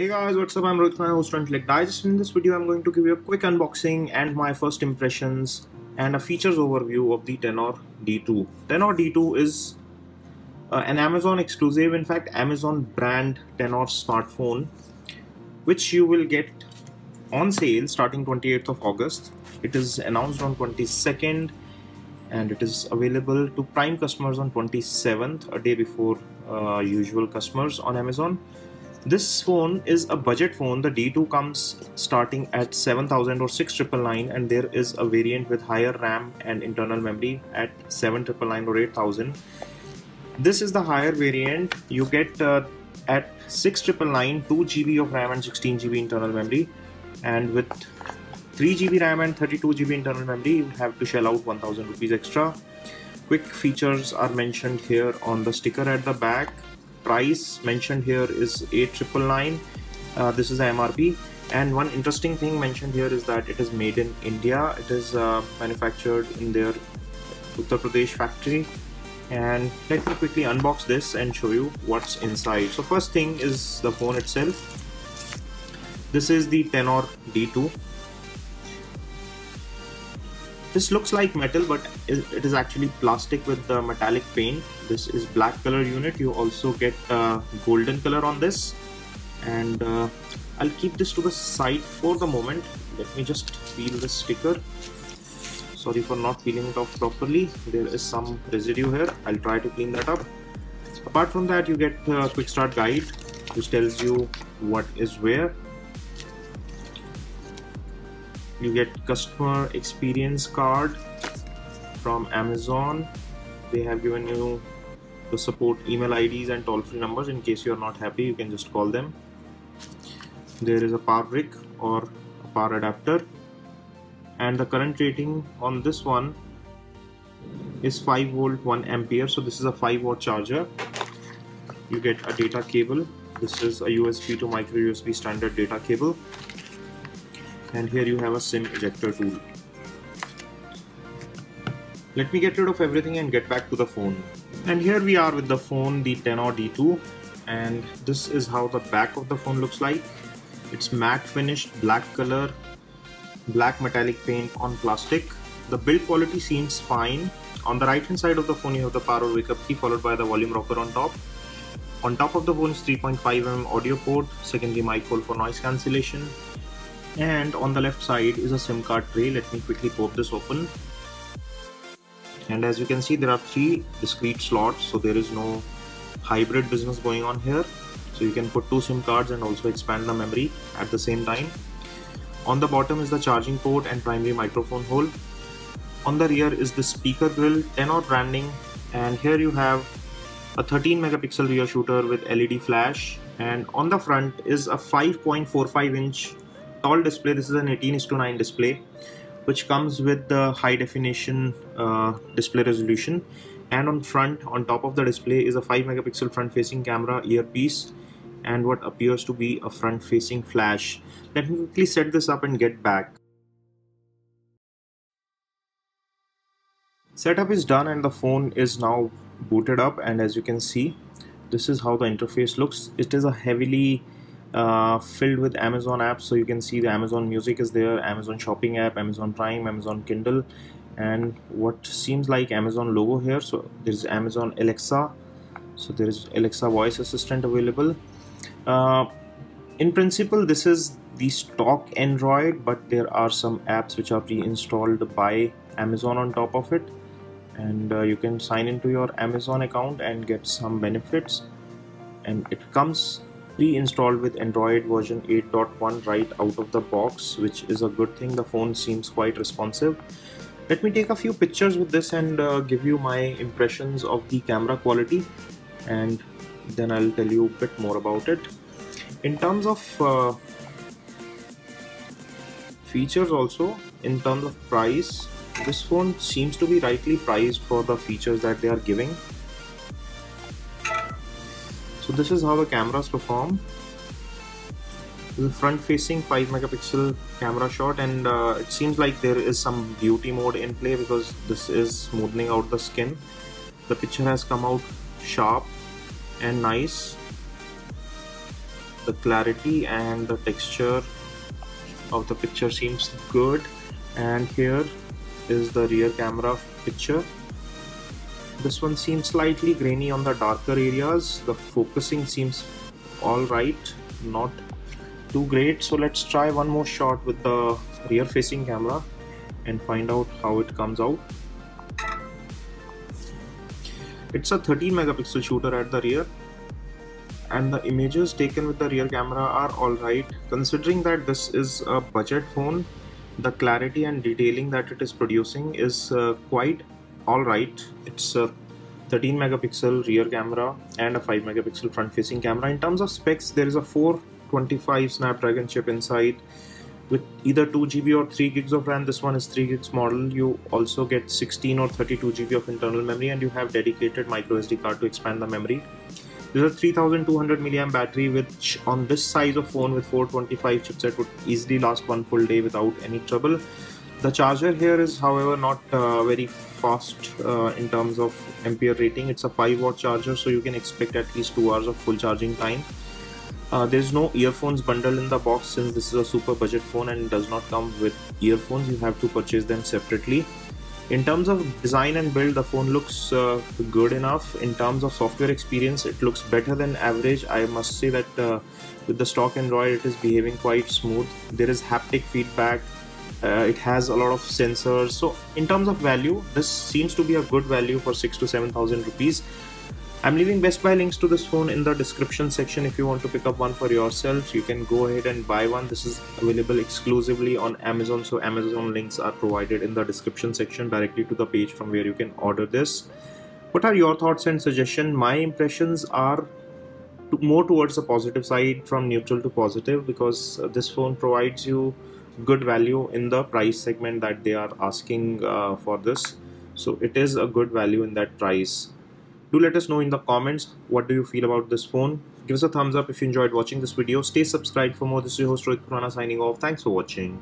Hey guys, what's up? I'm Rohit, my host on Intellect Digest. In this video, I'm going to give you a quick unboxing and my first impressions and a features overview of the Tenor D2. Tenor D2 is an Amazon exclusive, in fact, Amazon brand Tenor smartphone, which you will get on sale starting 28th of August. It is announced on 22nd and it is available to Prime customers on 27th, a day before usual customers on Amazon. This phone is a budget phone. The D2 comes starting at 7,000 or 6,999, and there is a variant with higher RAM and internal memory at 7,999 or 8,000. This is the higher variant. You get at 6,999 2 GB of RAM and 16 GB internal memory, and with 3 GB RAM and 32 GB internal memory you have to shell out 1,000 rupees extra. Quick features are mentioned here on the sticker at the back. Price mentioned here is 8,999. This is the MRP, and one interesting thing mentioned here is that it is made in India. It is manufactured in their Uttar Pradesh factory. And let me quickly unbox this and show you what's inside. So first thing is the phone itself. This is the Tenor D2. This looks like metal, but it is actually plastic with the metallic paint. This is black color unit. You also get golden color on this, and I'll keep this to the side for the moment. Let me just peel the sticker. Sorry for not peeling it off properly. There is some residue here. I'll try to clean that up. Apart from that, you get a quick start guide which tells you what is where. You get customer experience card from Amazon. They have given you the support email IDs and toll-free numbers. In case you are not happy, you can just call them. There is a power brick or a power adapter, and the current rating on this one is 5 volt 1 ampere. So this is a 5 watt charger. You get a data cable. This is a USB to micro USB standard data cable. And here you have a SIM ejector tool. Let me get rid of everything and get back to the phone. And here we are with the phone, the Tenor D2, and this is how the back of the phone looks like. It's matte finished black color, black metallic paint on plastic. The build quality seems fine. On the right hand side of the phone you have the power wake up key followed by the volume rocker on top. On top of the phone is 3.5mm audio port, secondary mic hole for noise cancellation. And on the left side is a SIM card tray. Let me quickly pop this open. And as you can see, there are 3 discrete slots, so there is no hybrid business going on here. So you can put 2 SIM cards and also expand the memory at the same time. On the bottom is the charging port and primary microphone hole. On the rear is the speaker grill, Tenor branding, and here you have a 13 megapixel rear shooter with LED flash. And on the front is a 5.45 inch tall display. This is an 18:9 display which comes with the high definition display resolution, and on top of the display is a 5 megapixel front facing camera, earpiece, and what appears to be a front facing flash. Let me quickly set this up and get back. Setup is done and the phone is now booted up, and as you can see, this is how the interface looks. It is a heavily filled with Amazon apps, so you can see the Amazon Music is there, Amazon Shopping app, Amazon Prime, Amazon Kindle, and what seems like Amazon logo here. So there is Amazon Alexa, so there is Alexa voice assistant available. In principle this is the stock Android, but there are some apps which are pre-installed by Amazon on top of it, and you can sign into your Amazon account and get some benefits. And it comes pre-installed with Android version 8.1 right out of the box, which is a good thing. The phone seems quite responsive. Let me take a few pictures with this and give you my impressions of the camera quality, and then I'll tell you a bit more about it. In terms of features also, in terms of price, this phone seems to be rightly priced for the features that they are giving. So this is how the cameras perform. This is front facing 5 megapixel camera shot, and it seems like there is some beauty mode in play because this is smoothing out the skin. The picture has come out sharp and nice. The clarity and the texture of the picture seems good, and here is the rear camera picture. This one seems slightly grainy on the darker areas. The focusing seems alright, not too great. So let's try one more shot with the rear facing camera and find out how it comes out. It's a 13 megapixel shooter at the rear, and the images taken with the rear camera are alright. Considering that this is a budget phone, the clarity and detailing that it is producing is quite alright. It's a 13 megapixel rear camera and a 5 megapixel front facing camera. In terms of specs, there is a 425 Snapdragon chip inside with either 2 GB or 3 gigs of RAM. This one is 3 gigs model. You also get 16 or 32 GB of internal memory, and you have dedicated micro SD card to expand the memory. There's a 3200 mAh battery, which on this size of phone with 425 chipset would easily last one full day without any trouble. The charger here is, however, not very fast in terms of ampere rating. It's a 5-watt charger, so you can expect at least 2 hours of full charging time. There's no earphones bundled in the box, since this is a super budget phone and does not come with earphones. You have to purchase them separately. In terms of design and build, the phone looks good enough. In terms of software experience, it looks better than average. I must say that with the stock Android, it is behaving quite smooth. There is haptic feedback. It has a lot of sensors. So in terms of value, this seems to be a good value for 6,000 to 7,000 rupees. I'm leaving Best Buy links to this phone in the description section. If you want to pick up one for yourself, you can go ahead and buy one. This is available exclusively on Amazon, so Amazon links are provided in the description section directly to the page from where you can order this. What are your thoughts and suggestions? My impressions are more towards the positive side, from neutral to positive, because this phone provides you good value in the price segment that they are asking for this. So it is a good value in that price. Do let us know in the comments, what do you feel about this phone? Give us a thumbs up if you enjoyed watching this video. Stay subscribed for more. This is your host Rohit Khurana signing off. Thanks for watching.